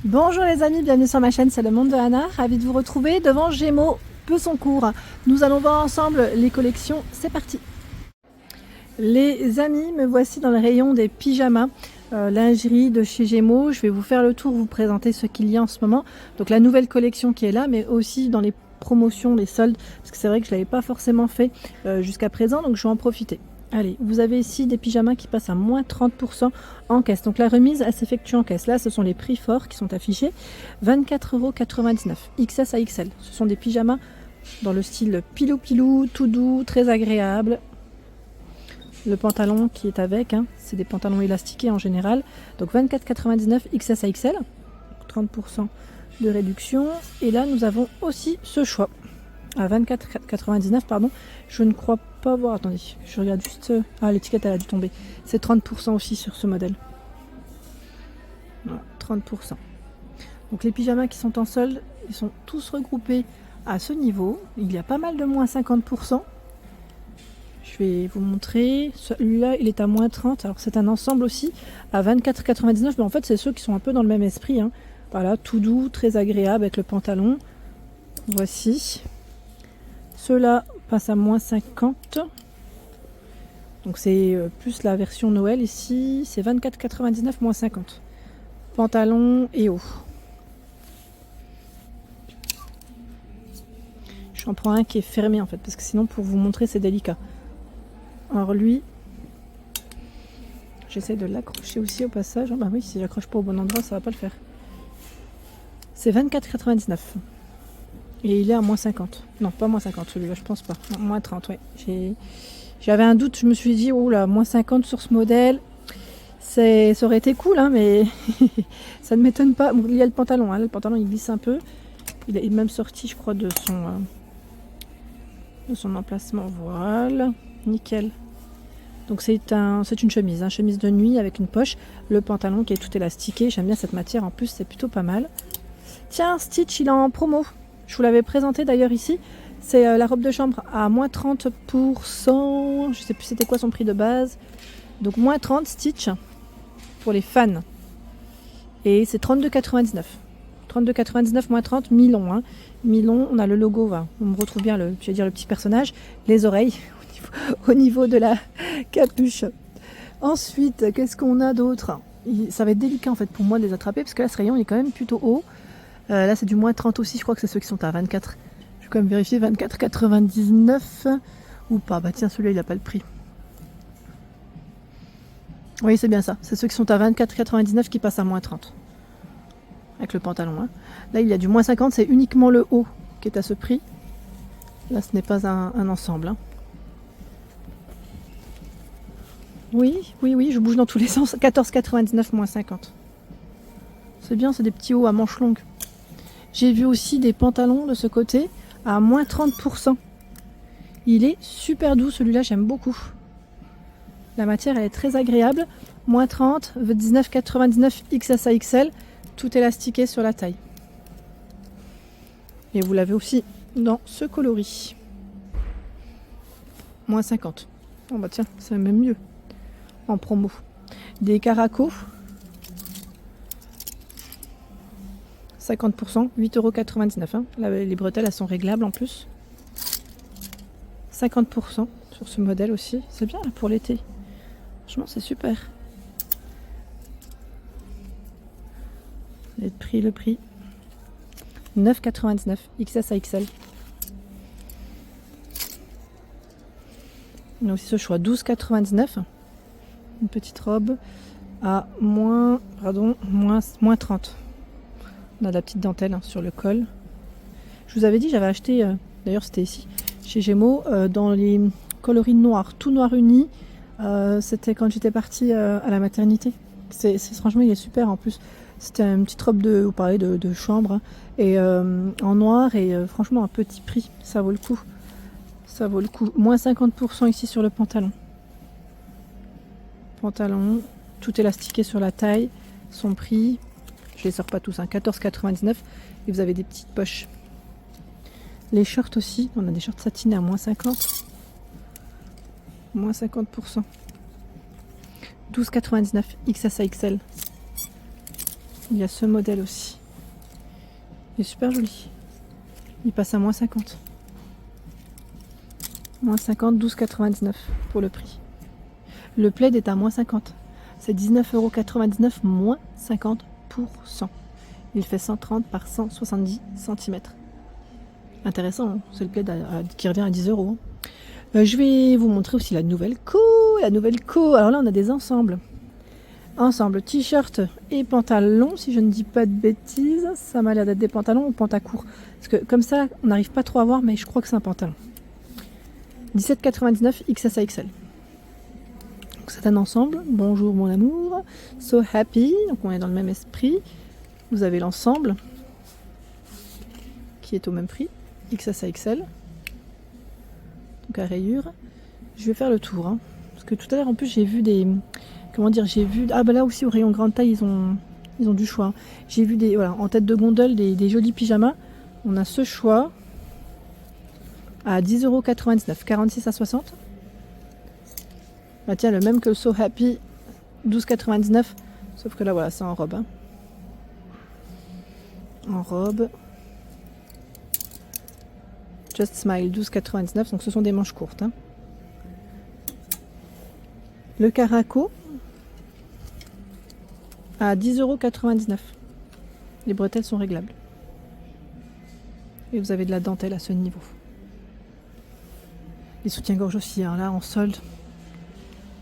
Bonjour les amis, bienvenue sur ma chaîne, c'est le monde de Anna. Ravie de vous retrouver devant Gémeaux Pesoncourt. Nous allons voir ensemble les collections, c'est parti. Les amis, me voici dans le rayon des pyjamas, lingerie de chez Gémeaux. Je vais vous faire le tour, vous présenter ce qu'il y a en ce moment. Donc la nouvelle collection qui est là, mais aussi dans les promotions, les soldes, parce que c'est vrai que je ne l'avais pas forcément fait jusqu'à présent, donc je vais en profiter. Allez, vous avez ici des pyjamas qui passent à moins 30% en caisse. Donc la remise, elle s'effectue en caisse. Là, ce sont les prix forts qui sont affichés. 24,99 €, XS à XL. Ce sont des pyjamas dans le style pilou-pilou, tout doux, très agréable. Le pantalon qui est avec, hein, c'est des pantalons élastiqués en général. Donc 24,99 € XS à XL. 30% de réduction. Et là, nous avons aussi ce choix. À 24,99 €, pardon. Je ne crois pas voir. Attendez, je regarde juste. Ah, l'étiquette elle a dû tomber. C'est 30% aussi sur ce modèle. Voilà, 30%. Donc les pyjamas qui sont en solde, ils sont tous regroupés à ce niveau. Il y a pas mal de moins 50%. Je vais vous montrer. Celui-là, il est à moins 30. Alors c'est un ensemble aussi à 24,99 €. Mais en fait, c'est ceux qui sont un peu dans le même esprit, hein. Voilà, tout doux, très agréable avec le pantalon. Voici. Ceux-là passent à moins 50. Donc c'est plus la version Noël ici. C'est 24,99 € moins 50. Pantalon et haut. J'en prends un qui est fermé en fait, parce que sinon pour vous montrer c'est délicat. Alors lui, j'essaie de l'accrocher aussi au passage. Ah bah oui, si j'accroche pas au bon endroit, ça va pas le faire. C'est 24,99 €. Et il est à moins 50. Non, pas moins 50 celui-là, je pense pas. Non, moins 30, ouais. J'avais un doute, je me suis dit, oh là, moins 50 sur ce modèle. Ça aurait été cool, hein, mais ça ne m'étonne pas. Bon, il y a le pantalon, hein. Le pantalon il glisse un peu. Il est même sorti, je crois, de son emplacement. Voilà, nickel. Donc c'est une chemise, hein, chemise de nuit avec une poche. Le pantalon qui est tout élastiqué. J'aime bien cette matière, en plus c'est plutôt pas mal. Tiens, Stitch, il est en promo. Je vous l'avais présenté d'ailleurs ici. C'est la robe de chambre à moins 30%. Je sais plus c'était quoi son prix de base. Donc moins 30 Stitch pour les fans. Et c'est 32,99 €. 32,99 € moins 30, mi-long. Hein. Mi-long, on a le logo. On me retrouve bien le petit personnage. Les oreilles au niveau de la capuche. Ensuite, qu'est-ce qu'on a d'autre? Ça va être délicat en fait pour moi de les attraper parce que là ce rayon il est quand même plutôt haut. Là c'est du moins 30 aussi, je crois que c'est ceux qui sont à 24. Je vais quand même vérifier 24,99 € ou pas. Bah tiens, celui-là il n'a pas le prix. Oui, c'est bien ça. C'est ceux qui sont à 24,99 € qui passent à moins 30. Avec le pantalon. Hein. Là il y a du moins 50, c'est uniquement le haut qui est à ce prix. Là ce n'est pas un ensemble. Hein. Oui, je bouge dans tous les sens. 14,99 € moins 50. C'est bien, c'est des petits hauts à manches longues. J'ai vu aussi des pantalons de ce côté à moins 30%. Il est super doux celui-là, j'aime beaucoup. La matière elle est très agréable. Moins 30, 19,99 € XS à XL. Tout élastiqué sur la taille. Et vous l'avez aussi dans ce coloris. Moins 50. Oh bah tiens, c'est même mieux. En promo. Des caracos. 50%, 8,99 €. Hein. Là, les bretelles, elles sont réglables en plus. 50% sur ce modèle aussi. C'est bien là, pour l'été. Franchement, c'est super. Le prix. 9,99 € XS à XL. On a aussi ce choix 12,99 €. Une petite robe à moins 30. On a de la petite dentelle hein, sur le col. Je vous avais dit, j'avais acheté, d'ailleurs c'était ici, chez Gémeaux, dans les coloris noirs, tout noir uni. C'était quand j'étais partie à la maternité. Franchement, il est super en plus. C'était une petite robe de chambre hein, et en noir et franchement un petit prix. Ça vaut le coup. Ça vaut le coup. Moins 50% ici sur le pantalon. Pantalon, tout élastiqué sur la taille. Son prix, je les sors pas tous, hein, 14,99 € et vous avez des petites poches. Les shorts aussi, on a des shorts satinés à moins 50. Moins 50%. 12,99 € XS à XL. Il y a ce modèle aussi. Il est super joli. Il passe à moins 50. Moins 50, 12,99 pour le prix. Le plaid est à moins 50. C'est 19,99 € moins 50%. Il fait 130 par 170 cm. Intéressant, hein, c'est le plaid qui revient à 10 €. Je vais vous montrer aussi la nouvelle co. Alors là, on a des ensembles. Ensemble t-shirt et pantalon, si je ne dis pas de bêtises. Ça m'a l'air d'être des pantalons ou pantacourts. Parce que comme ça, on n'arrive pas trop à voir, mais je crois que c'est un pantalon. 17,99 XS à XL. Donc c'est un ensemble. Bonjour mon amour. So happy. Donc on est dans le même esprit. Vous avez l'ensemble qui est au même prix. XS à XL. Donc à rayures. Je vais faire le tour. Hein. Parce que tout à l'heure en plus j'ai vu des... Comment dire, j'ai vu... Ah bah là aussi au rayon grande taille ils ont du choix. J'ai vu des... Voilà, en tête de gondole des jolis pyjamas. On a ce choix à 10,99 €, 46 à 60. Bah tiens, le même que le So Happy, 12,99 €. Sauf que là voilà, c'est en robe. Hein. En robe. Just Smile, 12,99 €. Donc ce sont des manches courtes. Hein. Le Caraco à 10,99 €. Les bretelles sont réglables. Et vous avez de la dentelle à ce niveau. Les soutiens-gorge aussi, hein, là en solde.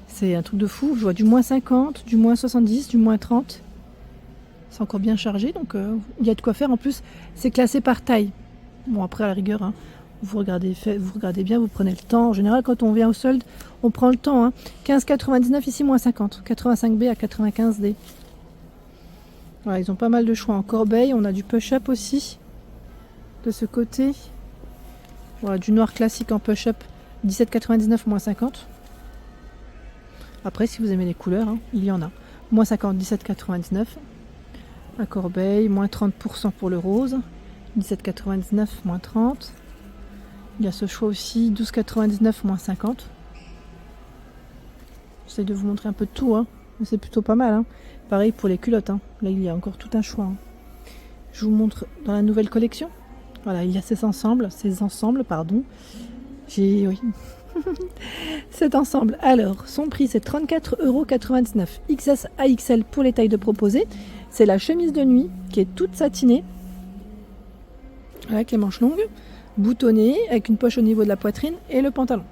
C'est un truc de fou. Je vois du moins 50, du moins 70, du moins 30. C'est encore bien chargé, donc il y a de quoi faire. En plus, c'est classé par taille. Bon, après, à la rigueur, hein, vous regardez bien, vous prenez le temps. En général, quand on vient au solde, on prend le temps. Hein. 15,99 ici, moins 50. 85B à 95D. Voilà, ils ont pas mal de choix en corbeille. On a du push-up aussi. De ce côté. Voilà, du noir classique en push-up. 17,99 moins 50. Après, si vous aimez les couleurs, hein, il y en a. Moins 50, 17,99. À corbeille, moins 30% pour le rose. 17,99 moins 30. Il y a ce choix aussi, 12,99 moins 50. J'essaie de vous montrer un peu de tout, hein. C'est plutôt pas mal. Hein. Pareil pour les culottes. Hein. Là, il y a encore tout un choix. Hein. Je vous montre dans la nouvelle collection. Voilà, il y a ces ensembles, oui. Cet ensemble, alors, son prix c'est 34,99 €. XS à XL pour les tailles de proposées. C'est la chemise de nuit qui est toute satinée, avec les manches longues, boutonnée, avec une poche au niveau de la poitrine et le pantalon.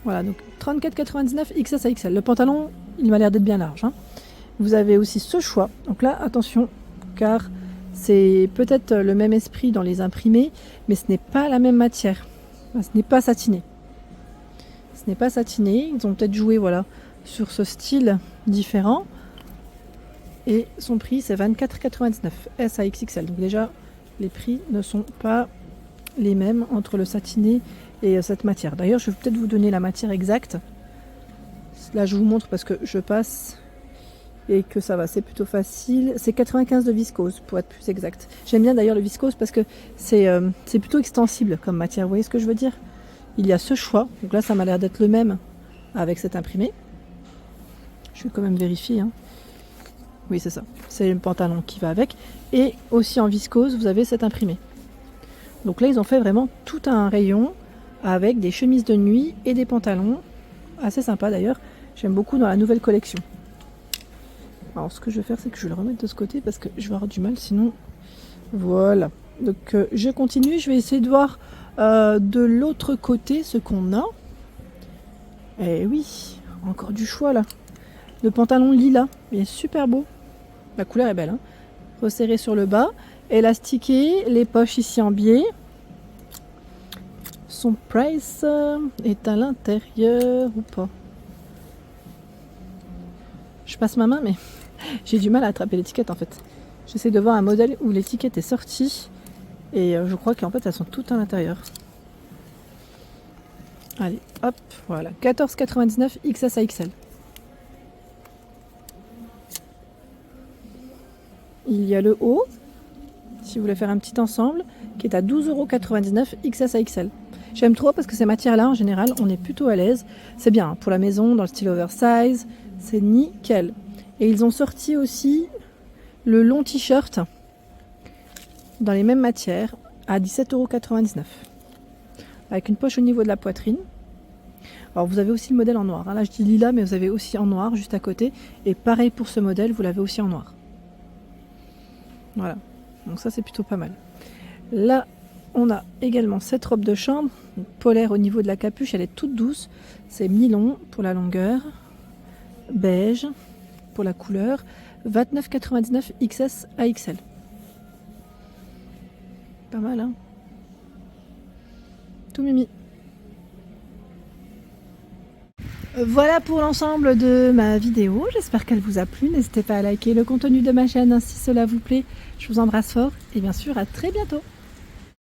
Voilà, donc 34,99 € XS à XL. Le pantalon, il m'a l'air d'être bien large. Hein. Vous avez aussi ce choix. Donc là, attention, car c'est peut-être le même esprit dans les imprimés, mais ce n'est pas la même matière. Ce n'est pas satiné. Ce n'est pas satiné. Ils ont peut-être joué voilà, sur ce style différent. Et son prix, c'est 24,99 € S à XXL. Donc déjà, les prix ne sont pas les mêmes entre le satiné et cette matière. D'ailleurs, je vais peut-être vous donner la matière exacte. Là, je vous montre parce que je passe et que ça va, c'est plutôt facile. C'est 95 de viscose pour être plus exact. J'aime bien d'ailleurs le viscose parce que c'est plutôt extensible comme matière. Vous voyez ce que je veux dire? Il y a ce choix. Donc là, ça m'a l'air d'être le même avec cet imprimé. Je vais quand même vérifier. Hein. Oui, c'est ça. C'est le pantalon qui va avec. Et aussi en viscose, vous avez cet imprimé. Donc là, ils ont fait vraiment tout un rayon avec des chemises de nuit et des pantalons. Assez sympa d'ailleurs. J'aime beaucoup dans la nouvelle collection. Alors ce que je vais faire, c'est que je vais le remettre de ce côté parce que je vais avoir du mal sinon. Voilà. Donc je continue. Je vais essayer de voir de l'autre côté ce qu'on a. Et oui, encore du choix là. Le pantalon lilas, il est super beau. La couleur est belle. Hein. Resserré sur le bas. Élastiqué. Les poches ici en biais. Son price est à l'intérieur ou pas? Je passe ma main mais j'ai du mal à attraper l'étiquette en fait. J'essaie de voir un modèle où l'étiquette est sortie et je crois qu'en fait elles sont toutes à l'intérieur. Allez, hop, voilà. 14,99 XS à XL. Il y a le haut, si vous voulez faire un petit ensemble, qui est à 12,99 € XS à XL. J'aime trop parce que ces matières-là, en général, on est plutôt à l'aise. C'est bien hein, pour la maison, dans le style oversize, c'est nickel. Et ils ont sorti aussi le long t-shirt dans les mêmes matières à 17,99 €. Avec une poche au niveau de la poitrine. Alors vous avez aussi le modèle en noir. Là je dis lilas, mais vous avez aussi en noir juste à côté. Et pareil pour ce modèle, vous l'avez aussi en noir. Voilà. Donc ça c'est plutôt pas mal. Là on a également cette robe de chambre. Polaire au niveau de la capuche, elle est toute douce. C'est mi-long pour la longueur. Beige pour la couleur. 29,99 € XS à XL. Pas mal hein. Tout mimi. Voilà pour l'ensemble de ma vidéo, j'espère qu'elle vous a plu. N'hésitez pas à liker le contenu de ma chaîne si cela vous plaît. Je vous embrasse fort et bien sûr à très bientôt.